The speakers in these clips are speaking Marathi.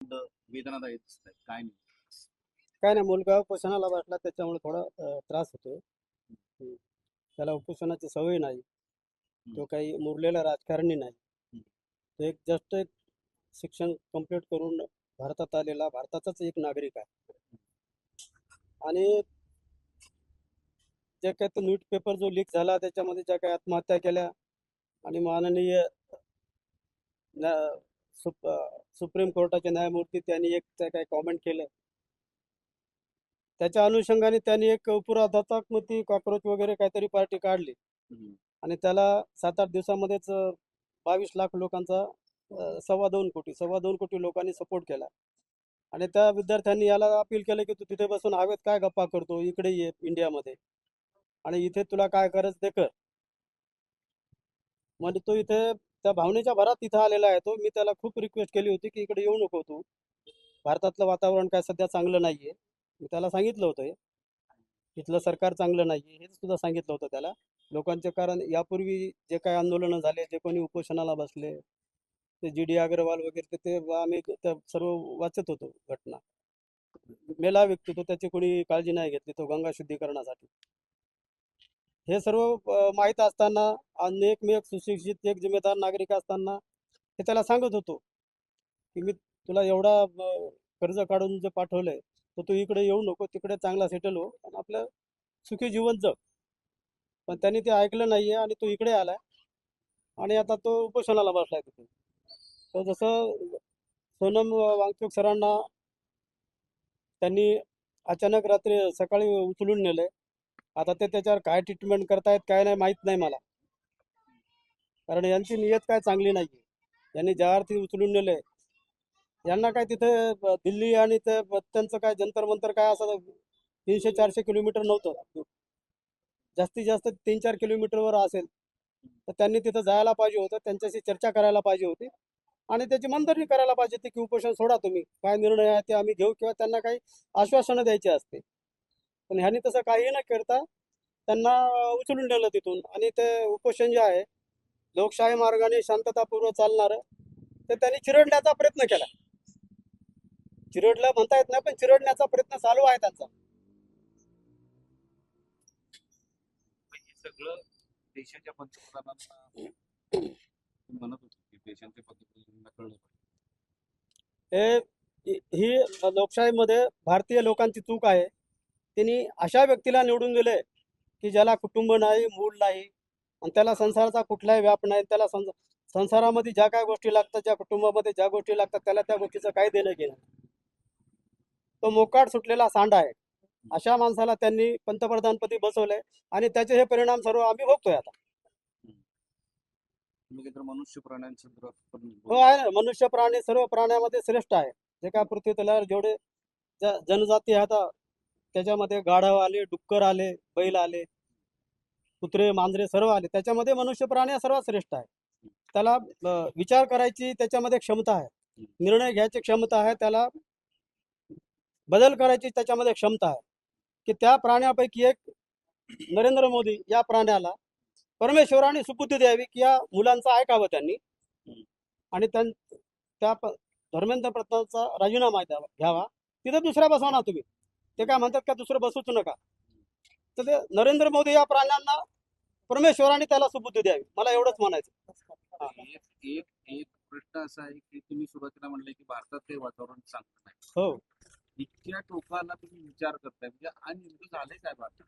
वेदनादायी दिसत काय नाही. काय नाही, मुलगा उपोषणाला बसला त्याच्यामुळे थोडा त्रास होतोय. हम्म. त्याला उपोषणाची सवय नाही. तो काही मुरलेला राजकारणी नाही. तो जस्ट एक शिक्षण कंप्लीट करून भारतात आलेला भारताचाच एक नागरिक आहे. आणि जे काही तो न्यूज पेपर जो लीक झाला त्याच्यामध्ये ज्या काही आत्महत्या केल्या आणि माननीय न्या- सुप्रीम कोर्टाचे न्यायमूर्ती त्यांनी एक त्या काही कॉमेंट केलं. त्याच्या अनुषंगाने त्यांनी एक पुरा दत्तात्मती कॉक्रोच वगैरे काहीतरी पार्टी काढली आणि त्याला 7-8 दिवसामध्येच 22 लाख लोकांचा सव्वा दोन कोटी लोकांनी सपोर्ट केला. आणि त्या विद्यार्थ्यांनी याला अपील केलं की तू तिथे बसून हवेत काय गप्पा करतो, इकडे ये इंडियामध्ये आणि इथे तुला काय करायचं ते कर. म्हणजे तो इथे त्या भावनेच्या भरात इथं आलेला आहे. तो मी त्याला खूप रिक्वेस्ट केली होती की इकडे येऊ नको तू, भारतातलं वातावरण काय सध्या चांगलं नाहीये. मी त्याला सांगितलं होतं इथलं सरकार चांगलं नाही हे सुद्धा सांगितलं होतं त्याला लोकांचे. कारण यापूर्वी जे काही आंदोलनं झाले, जे कोणी उपोषणाला बसले, ते GD अग्रवाल वगैरे ते आम्ही त्या सर्व वाचत होतो घटना. मेला व्यक्ती तो, त्याची कोणी काळजी नाही घेतली, तो गंगा शुद्धीकरणासाठी. हे सर्व माहीत असताना आणि मी एक सुशिक्षित एक जिम्मेदार नागरिक असताना हे त्याला सांगत होतो की मी तुला एवढा कर्ज काढून जे पाठवलंय तर तू इकडे येऊ नको, तिकडे चांगला सेटल हो आणि आपलं सुखी जीवन जग. पण त्यांनी ते ऐकलं नाहीये आणि तो इकडे आलाय आणि आता तो उपोषणाला बसलाय तिथे. तर जसं सोनम वांगचूक सरांना त्यांनी अचानक रात्री सकाळी उचलून नेलंय. आता ते त्याच्यावर काय ट्रीटमेंट करतायत काय नाही माहीत नाही मला, कारण यांची नियत काय चांगली नाही. यांनी ज्या अर्थी उचलून नेलंय, यांना काय तिथे दिल्ली आणि ते त्यांचं काय जंतर मंतर काय असं 300-400 किलोमीटर नव्हतं, जास्तीत जास्त 3-4 किलोमीटरवर असेल. तर त्यांनी तिथं जायला पाहिजे होतं, त्यांच्याशी चर्चा करायला पाहिजे होती आणि त्याची मनधरणी करायला पाहिजे होती की उपोषण सोडा, तुम्ही काय निर्णय आहे ते आम्ही घेऊ, किंवा त्यांना काही आश्वासनं द्यायची असते. पण ह्यांनी तसं काही न करता त्यांना उचलून नेलं तिथून. आणि ते उपोषण जे आहे लोकशाही मार्गाने शांततापूर्वक चालणारं, ते त्यांनी चिरडण्याचा प्रयत्न केला. चिरडलं म्हणता येत नाही, पण चिरडण्याचा प्रयत्न चालू आहे त्यांचा. हे सगळं देशाच्या पंतप्रधानांना म्हणत होते की देशाच्या पंतप्रधानांना कळलं पाहिजे. ही लोकशाहीमध्ये भारतीय लोकांची चूक आहे. त्यांनी अशा व्यक्तीला निवडून दिले की ज्याला कुटुंब नाही, मूल नाही आणि त्याला संसाराचा कुठलाही व्याप नाही. त्याला संसारामध्ये ज्या काय गोष्टी लागतात, ज्या कुटुंबामध्ये ज्या गोष्टी लागतात, त्याला त्या गोष्टीचं काही देणं घेणं. तो मोकाट सुटलेला सांडा आहे. अशा माणसाला त्यांनी पंतप्रधानपदी बसवलंय आणि त्याचे हे परिणाम सर्व आम्ही भोगतोय आता. तुम्ही तर मनुष्य प्राण्यांसंदर्भात पण हो आहे ना, मनुष्य प्राणी सर्व प्राण्यामध्ये श्रेष्ठ आहे. जे काय पृथ्वी तलावर जेवढे जनजाती आहेत त्याच्यामध्ये गाढव आले, डुक्कर आले, बैल आले, कुत्रे मांजरे सर्व आले, त्याच्यामध्ये मनुष्य प्राणी हा सर्वात श्रेष्ठ आहे. त्याला विचार करायची त्याच्यामध्ये क्षमता आहे, निर्णय घ्यायची क्षमता आहे, त्याला बदल करायची त्याच्यामध्ये क्षमता आहे. की त्या प्राण्यापैकी एक नरेंद्र मोदी या प्राण्याला परमेश्वराने सुबुद्धी द्यावी की या मुलांचं ऐकावं त्यांनी आणि त्या धर्मेंद्र प्रधानचा राजीनामा घ्यावा. तिथे दुसऱ्या बसवा तुम्ही. ते काय म्हणतात का दुसरं बसवूच नका. तर ते नरेंद्र मोदी या प्राण्यांना परमेश्वराने त्याला सुबुद्धी द्यावी, मला एवढंच म्हणायचं. एक एक एक प्रश्न असा आहे की तुम्ही सुरुवातीला म्हणले की भारतात काही वातावरण चांगलं नाही. हो, इतक्या टोकाला तुम्ही विचार करताय म्हणजे आणि नेमकं झालंय काय भारतात?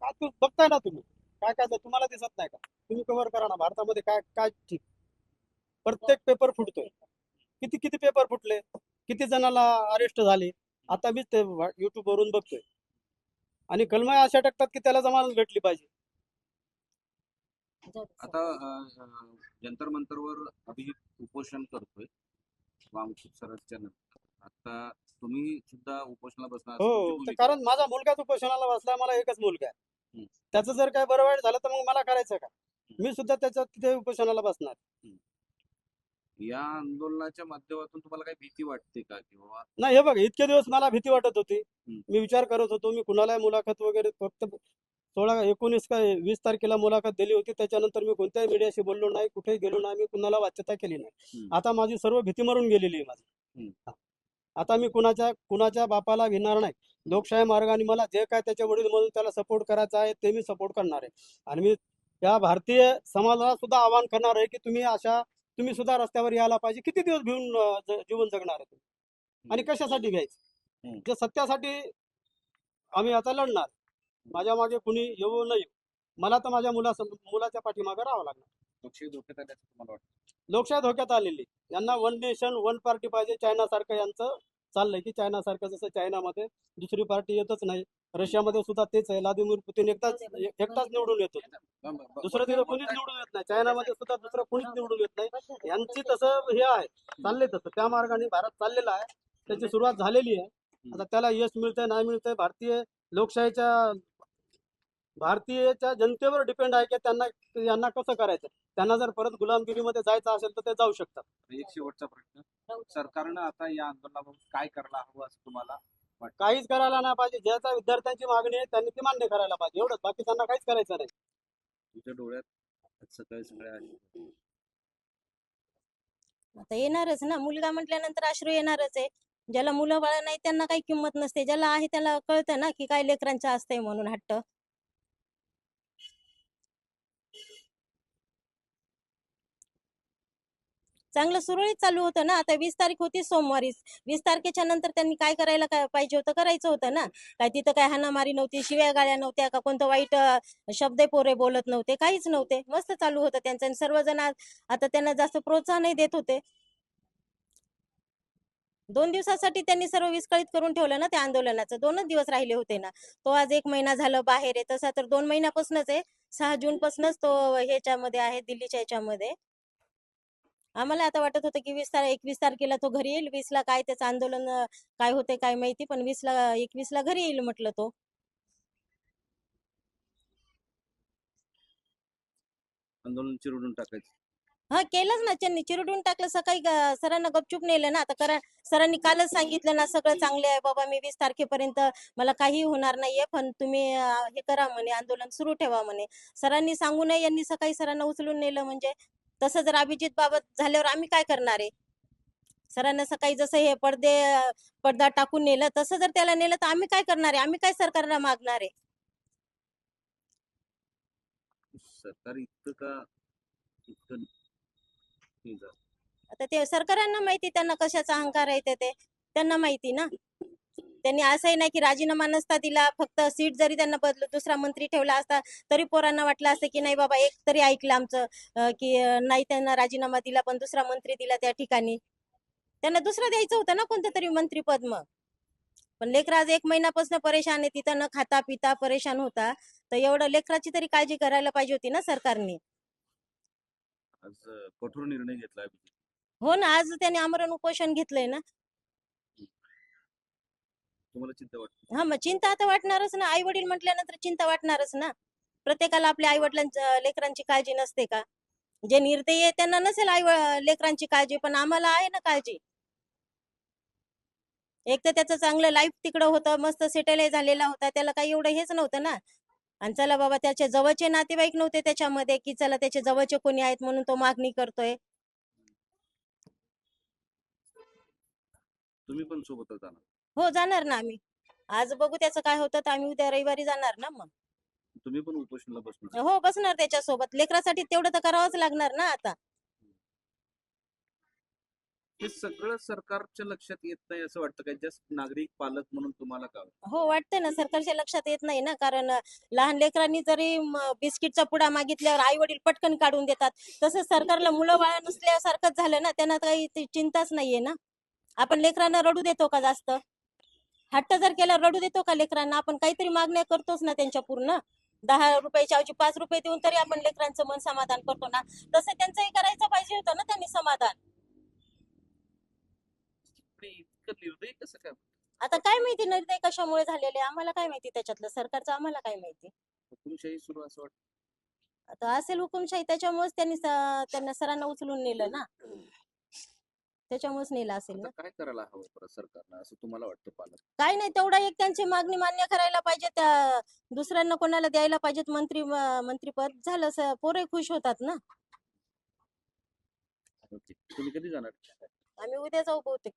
का तू बघताय ना तुम्ही काय काय तुम्हाला दिसत नाही का? तुम्ही कव्हर करा ना भारतामध्ये काय काय ठीक. प्रत्येक पेपर फुटतोय. किती किती पेपर फुटले, किती जणाला अरेस्ट झाले, आता मी ते युट्यूब वरून बघतोय. आणि कलमा अशा टाकतात की त्याला जमानत भेटली पाहिजे. आता जंतर मंतरवर अभिजित उपोषण करतोय वामचूक सरांच्या नंतर. आता तुम्ही सुद्धा उपोषणाला बसणार असं तुमची हो, तर भूमिका कारण माझा मुलगाच उपोषणाला बसला, मला एकच मुलगा आहे. हम्म. त्याचं जर काय बरं वाईट झालं तर मग मला करायचं का? मी सुद्धा त्याच्या तिथे उपोषणाला बसणार. या आंदोलनाच्या माध्यमातून तुम्हाला काही भीती वाटते का की बाबा? नाही, हे बघ, इतके दिवस मला भीती वाटत होती. हम्म. मी विचार करत होतो, मी कुणालाही मुलाखत वगैरे फक्त 19 काय 20 तारखेला मुलाखत दिली होती. त्याच्यानंतर मी कोणत्याही मीडियाशी बोललो नाही, कुठेही गेलो नाही, मी कुणाला वाच्यता केली नाही. आता माझी सर्व भीती मरून गेलेली आहे माझी. आता मी कुणाच्या बापाला घेणार नाही. लोकशाही मार्गाने मला जे काय त्याच्या वडील म्हणून त्याला सपोर्ट करायचा आहे ते मी सपोर्ट करणार आहे. आणि मी त्या भारतीय समाजाला सुद्धा आवाहन करणार आहे की तुम्ही सुद्धा रस्त्यावर यायला पाहिजे. किती दिवस भिवून जीवन जगणार आहे तुम्ही? आणि कशासाठी घ्यायचं? हम्म. जे सत्यासाठी आम्ही आता लढणार. माझ्या मागे कुणी येऊ न येऊ, मला तर माझ्या मुलाच्या पाठीमागे राहावं लागणार. लोकशाही धोक्यात आल्याचं तुम्हाला वाटतं? लोकशाही धोक्यात आलेली. यांना वन नेशन वन पार्टी पाहिजे. चायनासारखं यांचं चाललंय की चायनासारखं, जसं चायनामध्ये दुसरी पार्टी येतच नाही. रशियामध्ये सुद्धा तेच आहे. व्लादिमीर पुतीन एकटाच निवडून येतो. दुसरं तिथं कोणीच निवडून येत नाही. चायनामध्ये सुद्धा दुसरं कोणीच निवडून येत नाही. यांची तसं हे आहे, चाललंय तसं. त्या मार्गाने भारत चाललेला आहे. त्याची सुरुवात झालेली आहे. आता त्याला यश मिळतंय नाही मिळतंय, भारतीयच्या जनतेवर डिपेंड आहे की यांना कसं करायचं. त्यांना जर परत गुलामगिरीमध्ये जायचं असेल तर ते जाऊ शकतात. एक शेवटचा प्रश्न, सरकारनं आता या आंदोलनाबाबत काय करायला हवं असं तुम्हाला वाटतं? काहीच करायला नाही पाहिजे. ज्याचा विद्यार्थ्यांची मागणी आहे त्यांनी ती मान्य करायला पाहिजे, एवढंच. बाकी त्यांना काहीच करायचं नाही. तुमच्या डोळ्यात सकाळी सगळे आले. आता येणारच ना, मुलगा म्हटल्यानंतर अश्रू येणारच आहे. ज्याला मुलं बाळ नाही त्यांना काही किंमत नसते. ज्याला आहे त्याला कळतं ना की काय लेकरांचं असतंय म्हणून हट्ट. चांगलं सुरळीत चालू होतं ना. आता 20 तारीख होती सोमवारी. 20 तारखेच्या नंतर त्यांनी काय करायला काय पाहिजे होतं, करायचं होतं ना. काय तिथं काय हाणामारी नव्हती, शिव्या गाळ्या नव्हत्या का, कोणतं वाईट शब्द पोरे बोलत नव्हते, काहीच नव्हते. मस्त चालू होतं त्यांचं. आणि सर्वजण आता त्यांना जास्त प्रोत्साहनही देत होते. 2 दिवसासाठी त्यांनी सर्व विस्कळीत करून ठेवलं ना त्या आंदोलनाचं. 2च दिवस राहिले होते ना. तो आज 1 महिना झालं बाहेर आहे. तसा तर 2 महिन्यापासूनच आहे. 6 जून पासूनच तो ह्याच्यामध्ये आहे, दिल्लीच्या ह्याच्यामध्ये. आम्हाला आता वाटत होतं की 21 तारखेला तो घरी येईल. 20ला काय त्याचं आंदोलन काय होते काय माहिती, पण 21ला घरी येईल म्हटलं तो. आंदोलन चिरडून टाकायचं. हा, केलंच ना त्यांनी, चिरडून टाकलं. सकाळी सरांना गपचूप नेलं ना. आता सरांनी कालच सांगितलं ना, सगळं चांगले आहे बाबा, मी 20 तारखेपर्यंत मला काही होणार नाहीये, पण तुम्ही हे करा म्हणे, आंदोलन सुरू ठेवा म्हणे. सरांनी सांगू नये, यांनी सकाळी सरांना उचलून नेलं म्हणजे. तसं जर अभिजित बाबत झाल्यावर आम्ही काय करणार आहे? सरांना सकाळी जसं हे पडदा टाकून नेलं, तसं जर त्याला नेलं तर आम्ही काय करणार आहे? आम्ही काय सरकारला मागणार आहे? सरकार इतकं हे झालं. आता ते सरकारांना माहिती, त्यांना कशाचा अहंकार आहे ते त्यांना माहिती ना. त्यांनी असंही नाही की राजीनामा नसता दिला, फक्त सीट जरी त्यांना दुसरा मंत्री ठेवला असता तरी पोरांना वाटलं असतं की नाही बाबा, एक तरी ऐकलं आमचं, की नाही त्यांना राजीनामा दिला पण दुसरा मंत्री दिला त्या ठिकाणी. त्यांना दुसरं द्यायचं होतं ना कोणतं तरी मंत्रीपद मग. पण लेकरा आज 1 महिन्यापासून परेशान आहे, तिथं न खाता पिता परेशान होता. तर एवढं लेकराची तरी काळजी करायला पाहिजे होती ना सरकारने. आज कठोर निर्णय घेतलाय. हो ना, आज त्याने आमरण उपोषण घेतलंय ना. तुम्हाला चिंता वाटते? हा, मग चिंता आता वाटणारच ना. आई वडील म्हटल्यानंतर चिंता वाटणारच ना. प्रत्येकाला आपल्या आई वडिलांच्या लेकरांची काळजी नसते का? जे निर्दयी आहे त्यांना नसेल लेकरांची काळजी, पण आम्हाला आहे ना काळजी. एक तर त्याचं चांगलं लाईफ तिकडं होतं, मस्त सेटल झालेला होता, त्याला काही एवढं हेच नव्हतं ना. आणि चला बाबा, त्याचे जवळचे नातेवाईक नव्हते त्याच्यामध्ये की चला त्याचे जवळचे कोणी आहेत म्हणून तो मागणी करतोय. तुम्ही पण सोबतच जाणार? हो, जाणार ना आम्ही. आज बघू त्याचं काय होतं, तर आम्ही उद्या रविवारी जाणार ना मग. तुम्ही पण उपोषणाला बसणार? हो, बसणार त्याच्यासोबत. लेकरासाठी तेवढं तर करावंच लागणार ना आता. हे सगळं सरकारच्या लक्षात येत नाही असं वाटतं काय? जस्ट नागरिक पालक म्हणून तुम्हाला काय वाटतं? हो, वाटतंय ना, सरकारच्या लक्षात येत नाही ना. कारण लहान लेकरांनी जरी बिस्किटचा पुडा मागितल्यावर आई वडील पटकन काढून देतात. तसंच सरकारला मुलं बाळ नसल्यासारखंच झालं ना. त्यांना काही चिंताच नाहीये ना. आपण लेकरांना रडू देतो का जास्त? हट्ट जर केला रडू देतो का लेकरांना? आपण काहीतरी मागण्या करतोच ना त्यांच्या पूर्ण. 10 रुपयाच्या ऐवजी 5 रुपये देऊन तरी आपण लेकरांचं मन समाधान करतो ना. तसं त्यांचंही करायचं पाहिजे होतं ना त्यांनी समाधान. इतकं निर्दयी कसं काय? आता काय माहिती निर्णय कशामुळे झालेले, आम्हाला काय माहिती त्याच्यातलं, सरकारचं आम्हाला काय माहिती. हुकुमशाही सुरू असं वाटतं. आता असेल हुकुमशाही, त्याच्यामुळेच त्यांना सरांना उचलून नेलं ना. त्याच्यामुळेच नेलं असेल ना. आता काय करायला हवं परत सरकारनं असं तुम्हाला वाटतं पालक? काय नाही, तेवढा एक त्यांची मागणी मान्य करायला पाहिजे. त्या दुसऱ्यांना कोणाला द्यायला पाहिजेत मंत्रीपद. झालं, पोरं खुश होतात ना. तुम्ही कधी जाणार? आम्ही उद्या जाऊ बहुतेक.